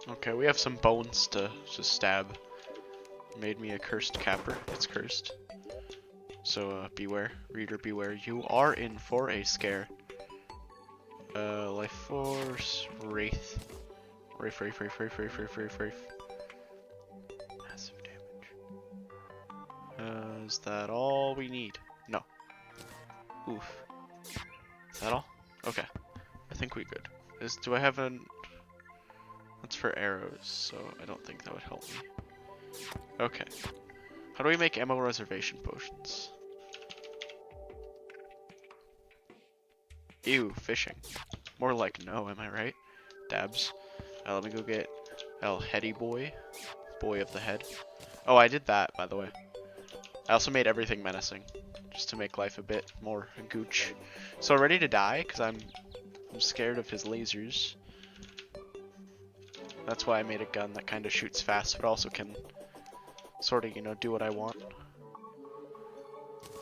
Okay, we have some bones to stab. Made me a cursed capper. It's cursed. So beware, reader, beware. You are in for a scare. Life force, wraith. Wraith. Massive damage. Is that all we need? No. Oof. Is that all? Okay. I think we good. Do I have an... That's for arrows, so I don't think that would help me. Okay. How do we make ammo reservation potions? Ew, fishing. More like no, am I right? Dabs. Let me go get El Heady Boy. Boy of the head. Oh, I did that, by the way. I also made everything menacing, just to make life a bit more gooch. So ready to die, because I'm scared of his lasers. That's why I made a gun that kind of shoots fast, but also can sort of, you know, do what I want.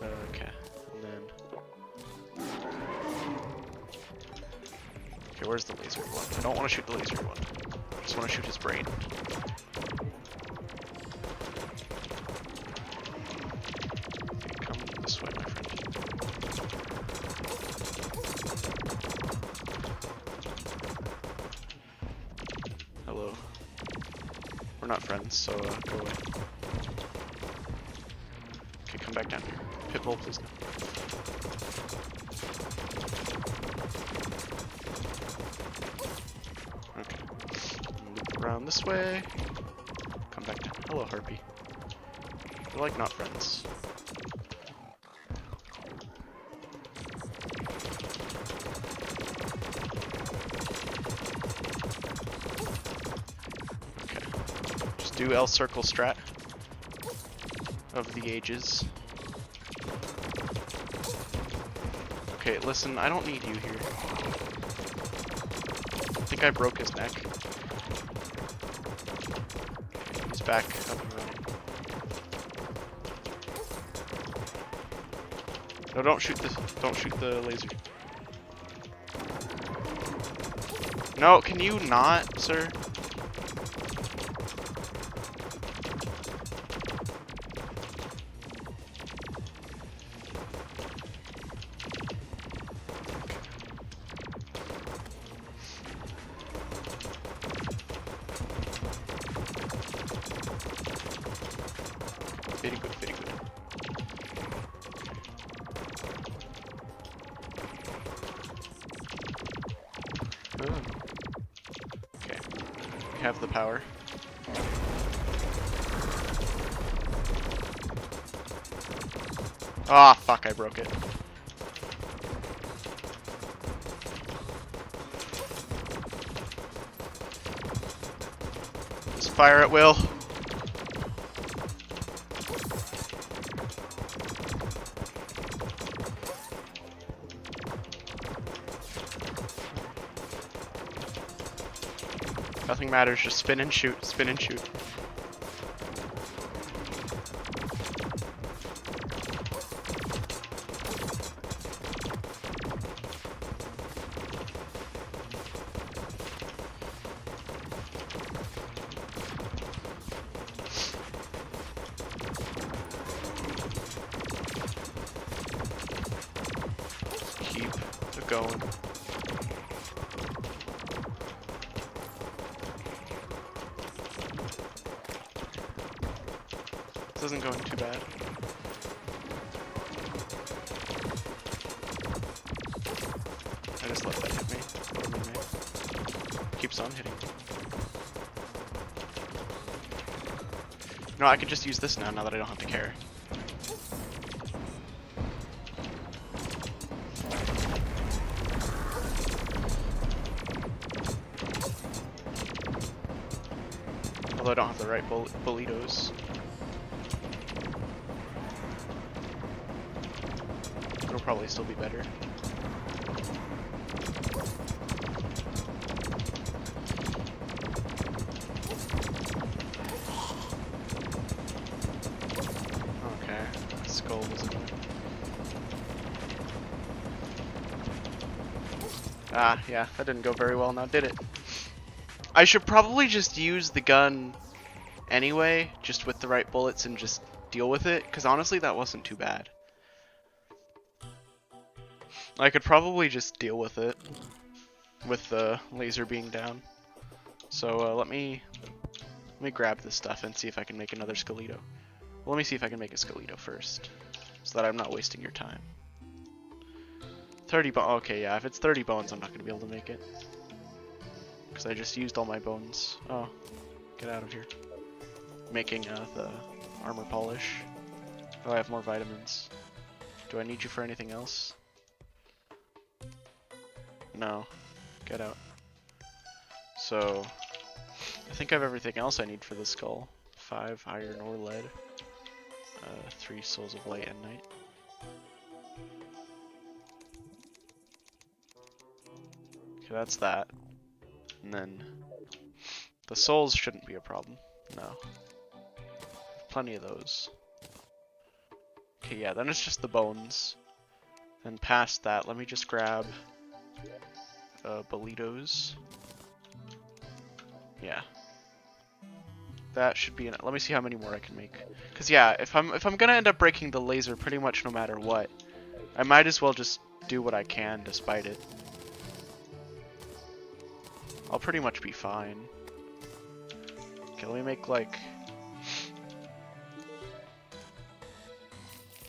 Okay, and then... Okay, where's the laser one? I don't want to shoot the laser one. I just want to shoot his brain. Okay, come this way, my friend. Hello. We're not friends, so go away. Okay, come back down here. Pitbull, please no. Okay. Loop around this way. Come back down. Hello, Harpy. We're like not friends. Okay. Just do L circle strat of the ages. Okay, listen, I don't need you here. I think I broke his neck. He's back up and running. No, don't shoot the laser. No, can you not, sir? Very good, very good. Oh. Okay, we have the power. Ah, fuck, I broke it. Just fire at will. Nothing matters, just spin and shoot, spin and shoot. Keep it going. This isn't going too bad. I just let that hit me. Keeps on hitting me. No, I could just use this now that I don't have to carry. Although I don't have the right Bolitos. It'll probably still be better. Okay, skull was in there. Ah, yeah, that didn't go very well now, did it? I should probably just use the gun anyway, just with the right bullets and just deal with it, because honestly that wasn't too bad. I could probably just deal with it with the laser being down. So let me grab this stuff and see if I can make another Skelito. Well, let me see if I can make a Skelito first, so that I'm not wasting your time. 30 bones. Okay, yeah, if it's 30 bones, I'm not going to be able to make it. Because I just used all my bones. Oh, get out of here. Making the armor polish. Oh, I have more vitamins. Do I need you for anything else? No. Get out. So, I think I have everything else I need for the skull. 5 iron or lead. 3 souls of light and night. Okay, that's that. And then the souls shouldn't be a problem. No. Plenty of those. Okay, yeah, then it's just the bones. Then past that, let me just grab Bolitos. Yeah. That should be let me see how many more I can make. Cause yeah, if I'm gonna end up breaking the laser pretty much no matter what, I might as well just do what I can despite it. I'll pretty much be fine. Okay, let me make like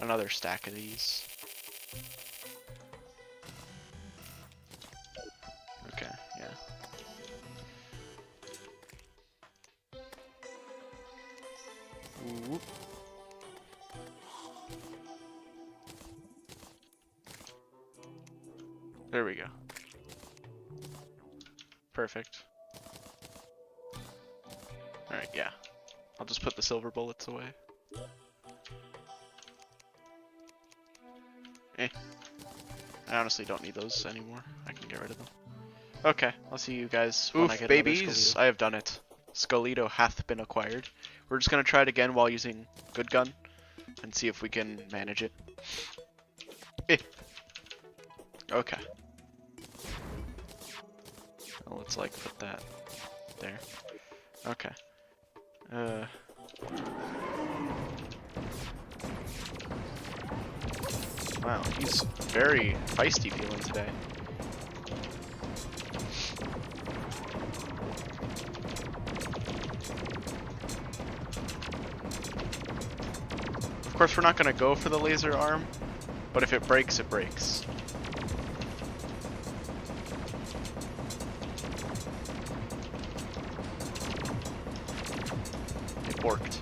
another stack of these. Okay, yeah. Whoop. There we go. Perfect. Alright, yeah. I'll just put the silver bullets away. I honestly don't need those anymore. I can get rid of them. Okay, I'll see you guys when I get babies, I have done it. Skelito hath been acquired. We're just gonna try it again while using good gun and see if we can manage it. Okay. Well, let's like put that there. Okay. Wow, he's very feisty feeling today. Of course, we're not going to go for the laser arm, but if it breaks, it breaks. It worked.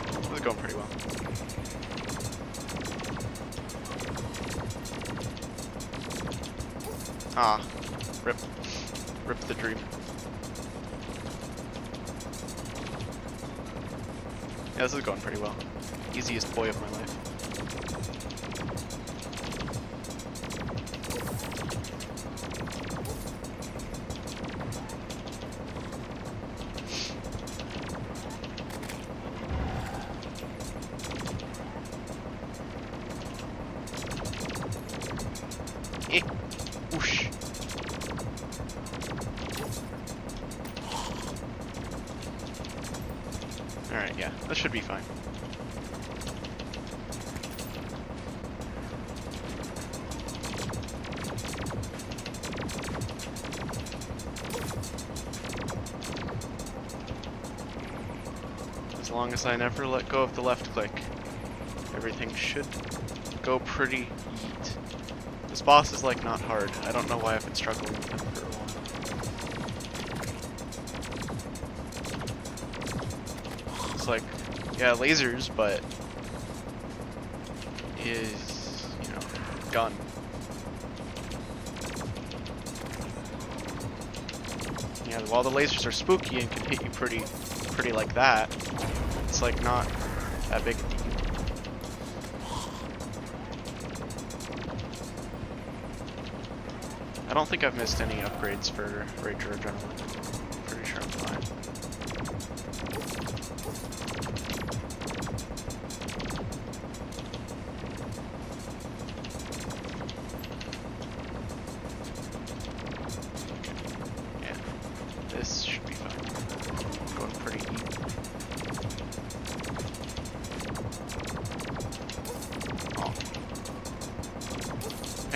This is going pretty well. Ah, rip the dream. Yeah, this is going pretty well. Easiest boy of my life. Whoosh. Alright, yeah, that should be fine. As long as I never let go of the left click, everything should go pretty neat. This boss is like not hard. I don't know why I've been struggling with him for a while. It's like, yeah, lasers, but his, you know, gun. Yeah, while the lasers are spooky and can hit you pretty like that, it's like not that big a deal. I don't think I've missed any upgrades for Rager Adrenaline. Pretty sure I'm fine.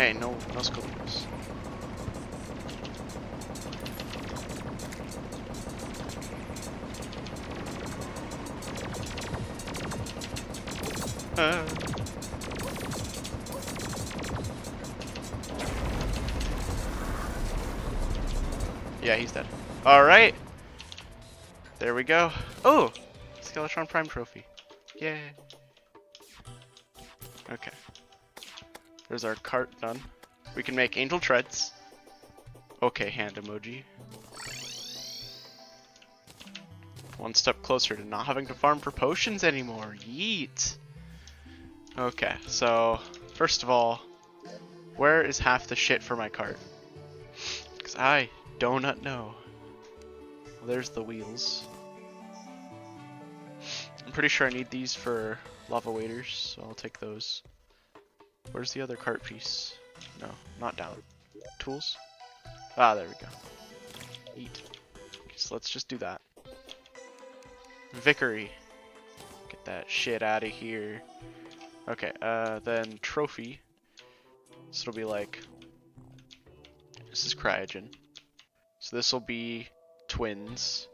Hey, no scorpions. Yeah, he's dead. Alright. There we go. Oh! Skeletron Prime trophy. Yay. Okay. There's our cart done. We can make angel treads. Okay, hand emoji. One step closer to not having to farm for potions anymore. Yeet. Okay, so first of all, where is half the shit for my cart? Because I do not know. Well, there's the wheels. I'm pretty sure I need these for lava waders, so I'll take those. Where's the other cart piece? No, not down. Tools? Ah, there we go. Eat. Okay, so let's just do that. Vickery. Get that shit out of here. Okay, then trophy. So it'll be like, this is cryogen. So this will be twins.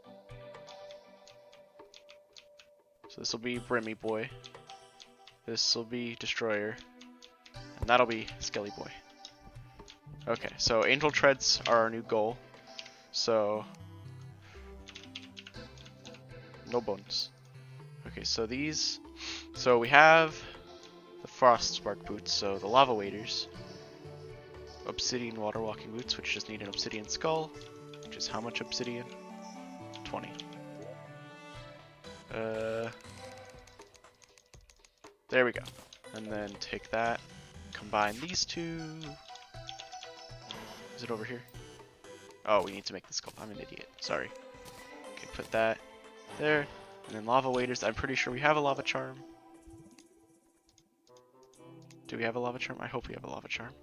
So this will be Brimmy Boy. This will be Destroyer. And that'll be Skelly Boy. Okay, so Angel Treads are our new goal. So no bonus. Okay, so these. So we have the Frost Spark boots, so the Lava Waders. Obsidian Water Walking boots, which just need an Obsidian Skull. Which is how much obsidian? 20. There we go. And then take that, combine these two. Is it over here? Oh, we need to make the skull. I'm an idiot. Sorry. Okay, put that there. And then lava waders. I'm pretty sure we have a lava charm. Do we have a lava charm? I hope we have a lava charm.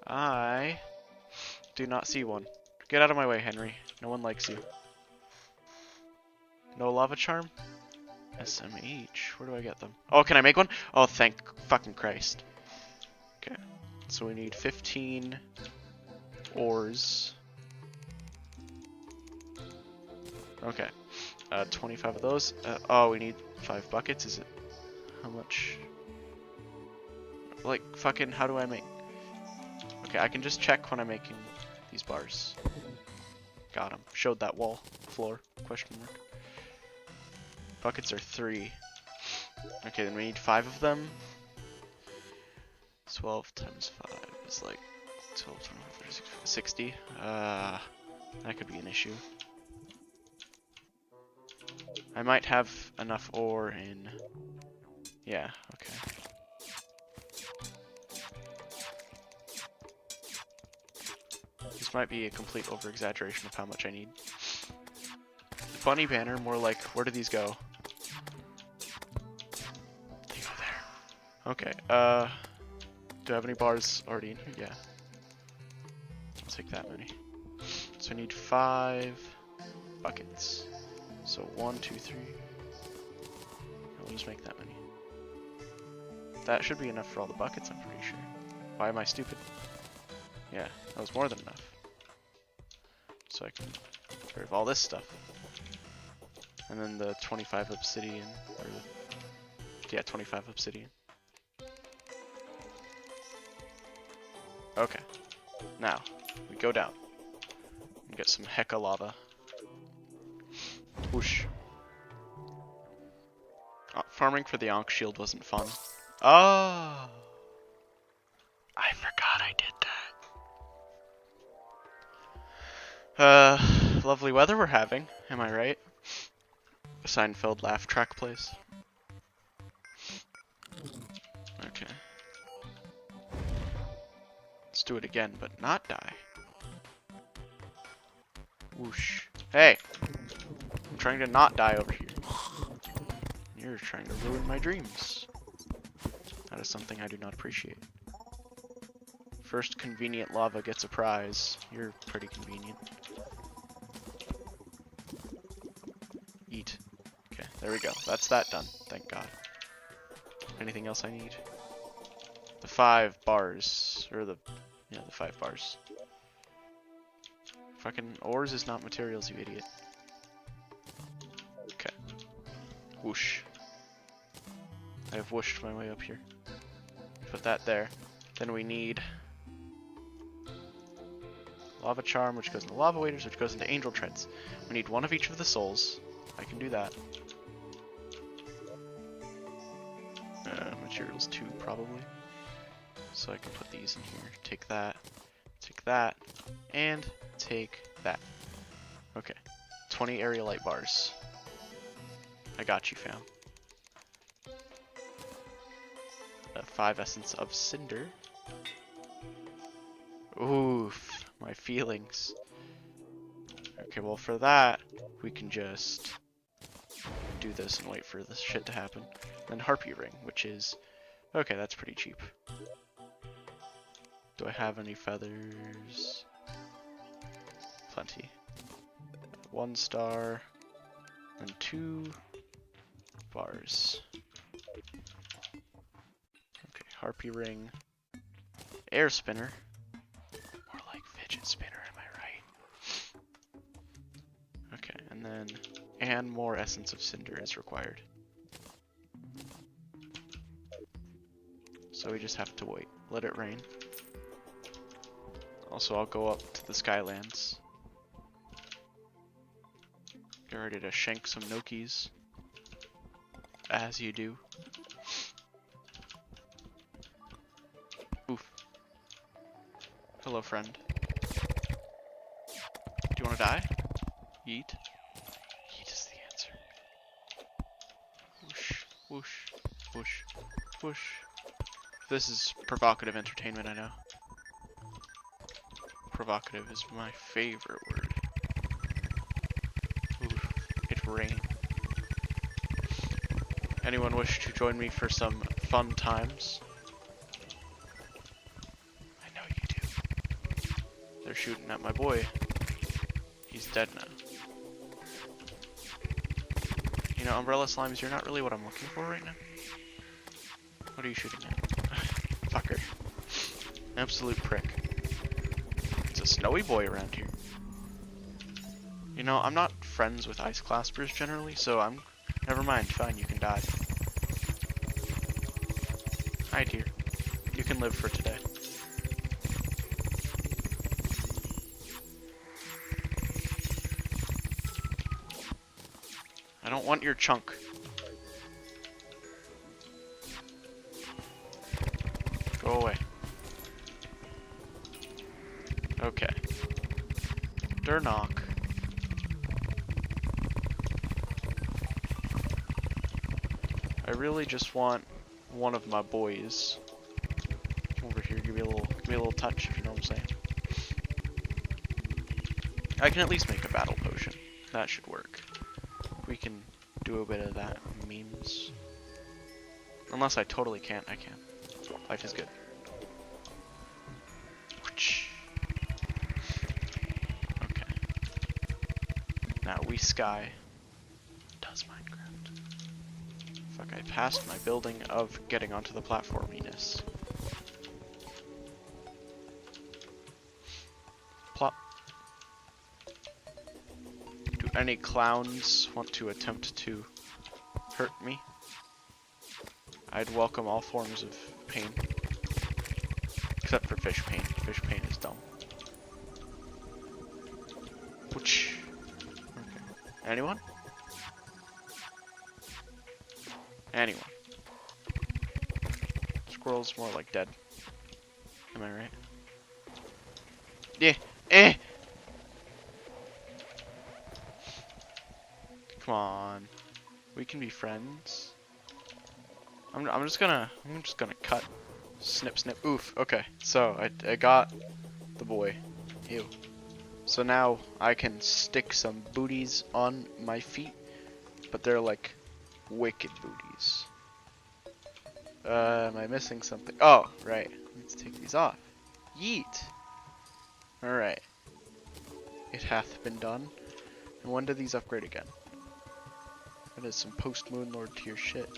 I do not see one. Get out of my way, Henry. No one likes you. No lava charm? SMH. Where do I get them? Oh, can I make one? Oh, thank fucking Christ. Okay. So we need 15 ores. Okay. 25 of those. Oh, we need 5 buckets. Is it? How much? Like, fucking, how do I make? Okay, I can just check when I'm making these bars. Got him. Showed that wall. Floor. Question mark. Buckets are 3. Okay, then we need 5 of them. 12 times 5 is like 12, 25, 36, 60. That could be an issue. I might have enough ore in. Yeah, okay. This might be a complete over-exaggeration of how much I need. Bunny banner, more like, where do these go? They go there. Okay, do I have any bars already in here? Yeah. I'll take that many. So I need 5 buckets. So 1, 2, 3. I'll just make that many. That should be enough for all the buckets, I'm pretty sure. Why am I stupid? Yeah, that was more than enough. So I can get rid of all this stuff. And then the 25 obsidian, or the, yeah, 25 obsidian. Okay, now we go down and get some hecka lava. Whoosh. Farming for the Ankh shield wasn't fun. Oh, I forgot I did that. Lovely weather we're having, am I right? A Seinfeld laugh track plays. Okay. Let's do it again, but not die. Whoosh. Hey! I'm trying to not die over here. You're trying to ruin my dreams. That is something I do not appreciate. First convenient lava gets a prize. You're pretty convenient. Eat. Okay, there we go. That's that done. Thank God. Anything else I need? The 5 bars. Or the 5 bars. Fucking ores is not materials, you idiot. Okay. Whoosh. I have whooshed my way up here. Put that there. Then we need Lava Charm, which goes into Lava Waders, which goes into Angel Treads. We need 1 of each of the souls. I can do that. Materials 2, probably. So I can put these in here. Take that, and take that. Okay. 20 area light bars. I got you, fam. 5 essence of cinder. Oof, my feelings. Okay, well for that, we can just do this and wait for this shit to happen. Then Harpy Ring, which is... okay, that's pretty cheap. Do I have any feathers? Plenty. 1 star, and 2 bars. Okay, Harpy Ring. Air Spinner. More like Fidget Spinner, am I right? Okay, and then... and more Essence of Cinder is required. So we just have to wait. Let it rain. Also, I'll go up to the Skylands. Get ready to shank some Nokis. As you do. Oof. Hello, friend. Do you want to die? Yeet. Yeet is the answer. Whoosh, whoosh, whoosh, whoosh. This is provocative entertainment, I know. Provocative is my favorite word. Oof, it rained. Anyone wish to join me for some fun times? I know you do. They're shooting at my boy. He's dead now. You know, Umbrella Slimes, you're not really what I'm looking for right now. What are you shooting at? Fucker. Absolute prick. It's a snowy boy around here. You know, I'm not friends with ice claspers generally, so I'm... never mind, fine, you can die. Hi, dear. You can live for today. I don't want your chunk. Go away. Okay. Durnock. I really just want one of my boys. Come over here, give me a little touch, if you know what I'm saying. I can at least make a battle potion. That should work. We can do a bit of that memes. Unless I totally can't, I can. Life is good. Okay. Now we sky. Does Minecraft. Fuck, I passed my building of getting onto the platforminess. Plop. Do any clowns want to attempt to hurt me? I'd welcome all forms of pain. Except for fish pain. Fish pain is dumb. Whoosh. Okay. Anyone? Anyone. Squirrel's more like dead. Am I right? Yeah. Eh! Come on. We can be friends. I'm just gonna cut. Snip, snip. Oof. Okay. So I got the boy. Ew. So now I can stick some booties on my feet, but they're like wicked booties. Am I missing something? Oh, right. Let's take these off. Yeet. All right. It hath been done. And when do these upgrade again? That is some post Moonlord tier shit.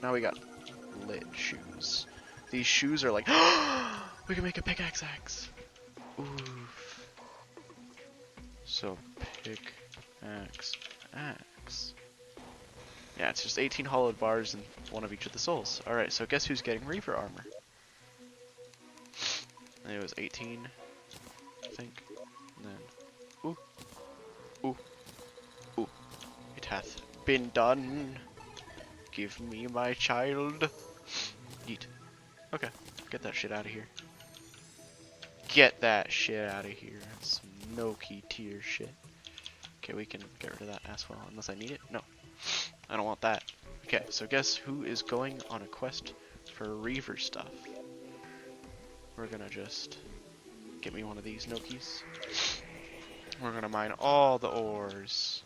Now we got lit shoes. These shoes are like, we can make a pickaxe axe. Oof. So pickaxe axe. Yeah, it's just 18 hollowed bars and one of each of the souls. Alright, so guess who's getting Reaver armor? And it was 18, I think. And then, ooh. It hath been done. Give me my child. Eat. Okay, get that shit out of here. Get that shit out of here. That's some no-key tier shit. Okay, we can get rid of that as well, unless I need it. No, I don't want that. Okay, so guess who is going on a quest for Reaver stuff? We're gonna just get me one of these Nokis. We're gonna mine all the ores.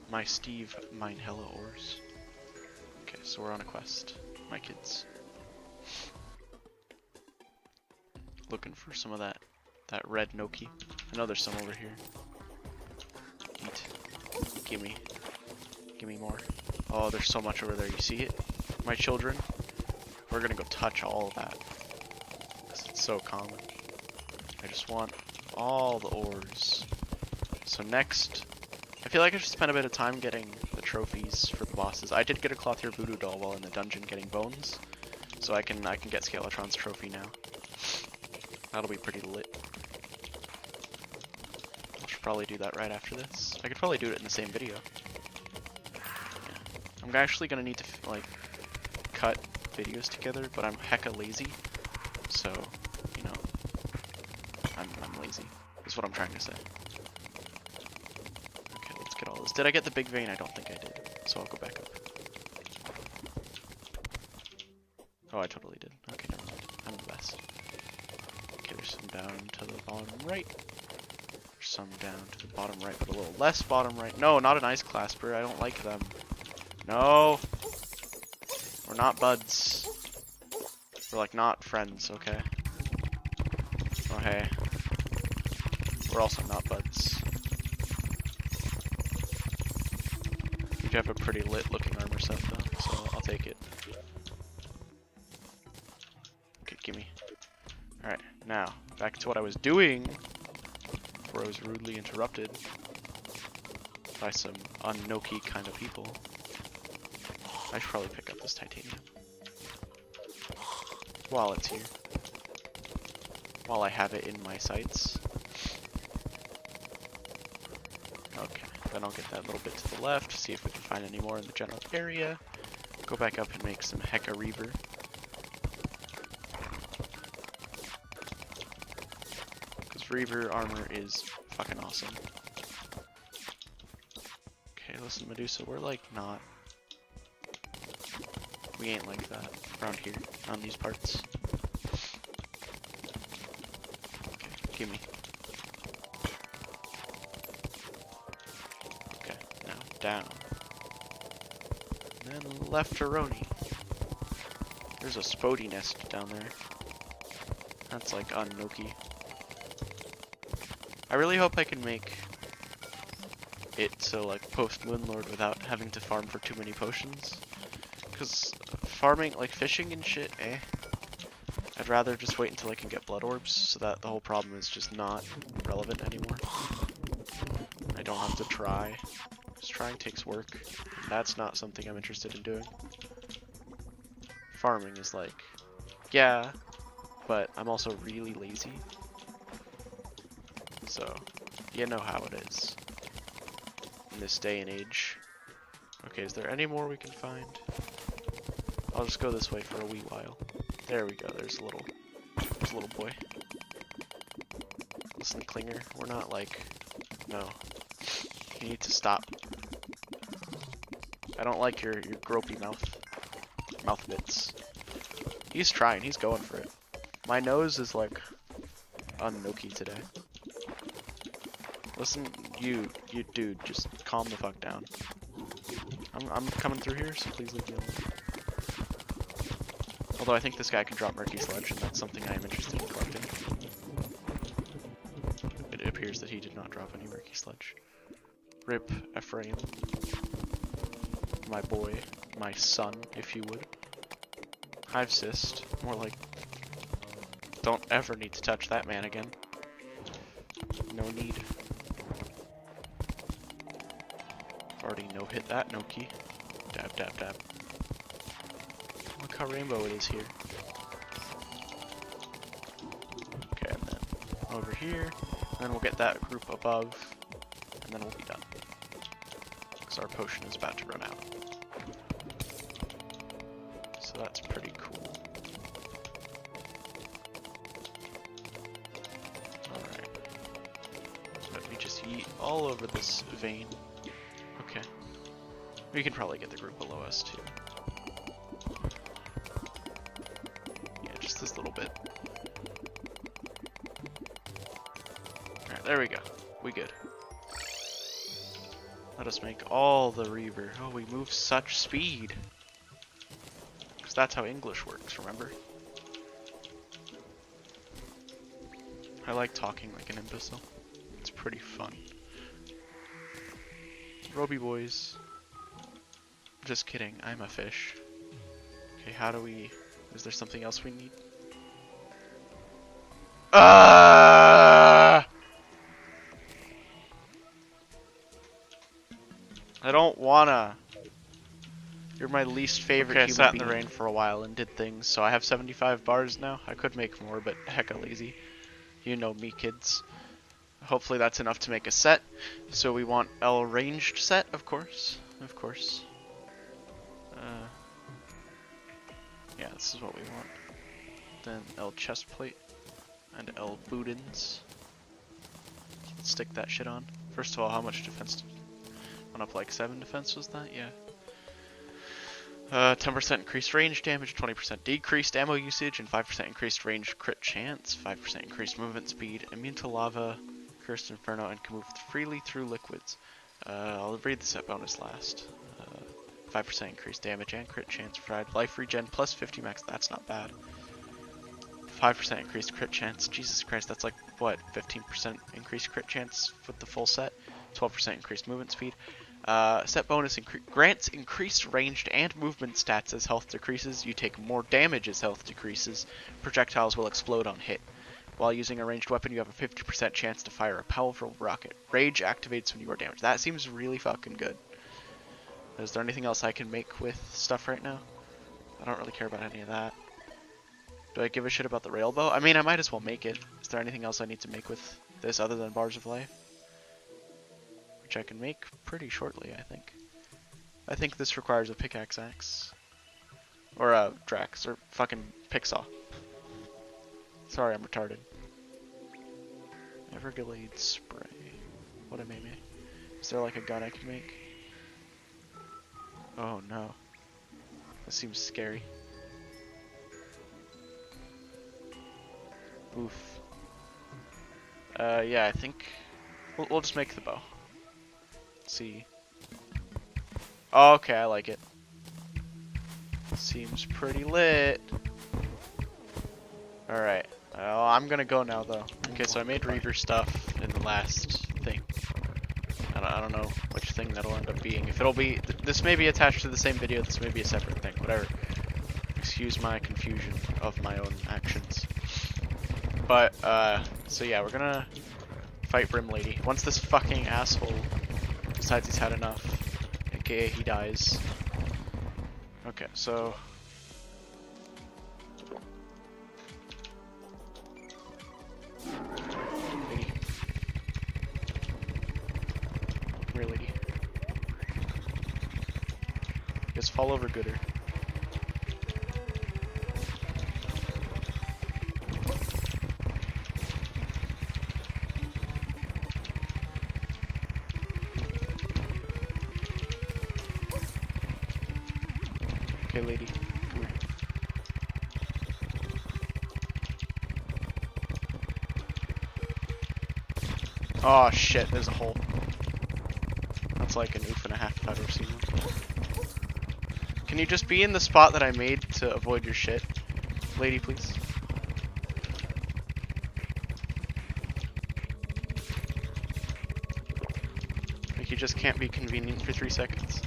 My Steve mine hella ores. Okay, so we're on a quest, my kids. Looking for some of that red Noki. I know there's some over here. Eat. Gimme more. Oh, there's so much over there. You see it? My children? We're gonna go touch all of that. Because it's so common. I just want all the ores. So next, I feel like I should spend a bit of time getting the trophies for the bosses. I did get a Clothier Voodoo doll while in the dungeon getting bones. So I can get Skeletron's trophy now. That'll be pretty lit. I should probably do that right after this. I could probably do it in the same video. Yeah. I'm actually gonna need to like cut videos together, but I'm hecka lazy. So, you know, I'm lazy. Is what I'm trying to say. Okay, let's get all this. Did I get the big vein? I don't think I did. So I'll go back up. Oh, I totally did. Okay, never mind. I'm the best. Okay, there's some down to the bottom right. There's some down to the bottom right, but a little less bottom right. No, not an ice clasper. I don't like them. No! We're not buds. We're like not friends, okay? Oh hey. We're also not buds. You have a pretty lit looking armor set though, so I'll take it. Okay, gimme. Alright, now, back to what I was doing before I was rudely interrupted by some un-Noki kind of people. I should probably pick up this titanium while it's here. While I have it in my sights. Okay, then I'll get that little bit to the left, see if we can find any more in the general area. Go back up and make some Hecka Reaver. Because Reaver armor is fucking awesome. Okay, listen Medusa, we're like not... We ain't like that around here, on these parts. Okay, gimme. Okay, now down. And then left to Roni. There's a Spodey nest down there. That's like on Noki. I really hope I can make it so like post Moonlord without having to farm for too many potions. Because farming, like fishing and shit, I'd rather just wait until I can get blood orbs so that the whole problem is just not relevant anymore. I don't have to try. Because trying takes work. And that's not something I'm interested in doing. Farming is like, yeah, but I'm also really lazy. So, you know how it is in this day and age. Okay, is there any more we can find? I'll just go this way for a wee while. There we go, there's a little boy. Listen, Klinger, we're not like, no. You need to stop. I don't like your gropey mouth bits. He's trying, he's going for it. My nose is like un-Noki today. Listen, you dude, just calm the fuck down. I'm coming through here, so please leave me alone. Although I think this guy can drop Murky Sludge, and that's something I am interested in collecting. It appears that he did not drop any Murky Sludge. Rip Ephraim. My boy. My son, if you would. Hive cyst. More like, don't ever need to touch that man again. No need. Already no hit that, no key. Dab, dab, dab. Look how rainbow it is here. Okay, and then over here. And then we'll get that group above. And then we'll be done. Because our potion is about to run out. So that's pretty cool. Alright. Let me just yeet all over this vein. Okay. We can probably get the group below us too. Yeah, just this little bit. Alright, there we go. We good. Let us make all the Reaver. Oh, we move such speed. Because that's how English works, remember? I like talking like an imbecile. It's pretty fun. Roby boys. Just kidding, I'm a fish. Okay, how do we... Is there something else we need? I don't wanna. You're my least favorite human being. I sat in the rain for a while and did things, so I have 75 bars now. I could make more, but hecka lazy. You know me, kids. Hopefully that's enough to make a set. So we want L ranged set, of course. Of course. Yeah, this is what we want. Then L chest plate and L bootins. Let's stick that shit on. First of all, how much defense? Went up like 7 defense, was that? Yeah. 10% increased range damage, 20% decreased ammo usage, and 5% increased range crit chance, 5% increased movement speed, immune to lava, cursed inferno, and can move freely through liquids. I'll read the set bonus last. 5% increased damage and crit chance, provide life regen plus 50 max, that's not bad. 5% increased crit chance, Jesus Christ, that's like, what, 15% increased crit chance with the full set? 12% increased movement speed. Set bonus grants increased ranged and movement stats as health decreases. You take more damage as health decreases. Projectiles will explode on hit. While using a ranged weapon, you have a 50% chance to fire a powerful rocket. Rage activates when you are damaged. That seems really fucking good. Is there anything else I can make with stuff right now? I don't really care about any of that. Do I give a shit about the railbow? I mean, I might as well make it. Is there anything else I need to make with this other than bars of life? Which I can make pretty shortly, I think. I think this requires a pickaxe axe. Or a Drax, or fucking Pixaw. Sorry, I'm retarded. Everglade spray. What a meme. Is there like a gun I can make? Oh no. That seems scary. Oof. Yeah, I think we'll just make the bow. Let's see. Oh, okay, I like it. Seems pretty lit. Alright. I'm gonna go now, though. Okay, so I made Reaver stuff in the last thing. I don't know which thing that'll end up being. If it'll be... This may be attached to the same video, this may be a separate thing, whatever. Excuse my confusion of my own actions. But, so yeah, we're gonna fight Brim Lady. Once this fucking asshole decides he's had enough, aka he dies. Okay, so... Lady. Come here, lady. Just fall over gooder. Okay, lady. Come here. Oh shit, there's a hole. That's like an oof and a half if I've ever seen one. Can you just be in the spot that I made to avoid your shit? Lady, please. Like, you just can't be convenient for 3 seconds.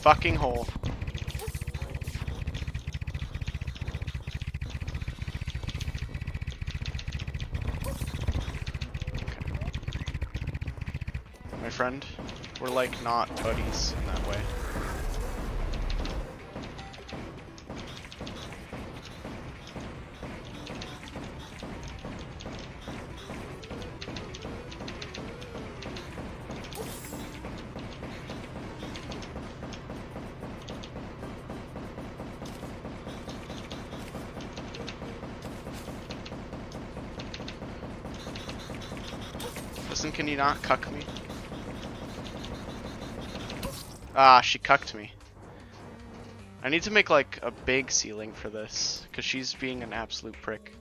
Fucking hole. my friend. We're like not buddies in that way. Listen, can you not cuck me? Ah, she cucked me. I need to make like a big ceiling for this, because she's being an absolute prick.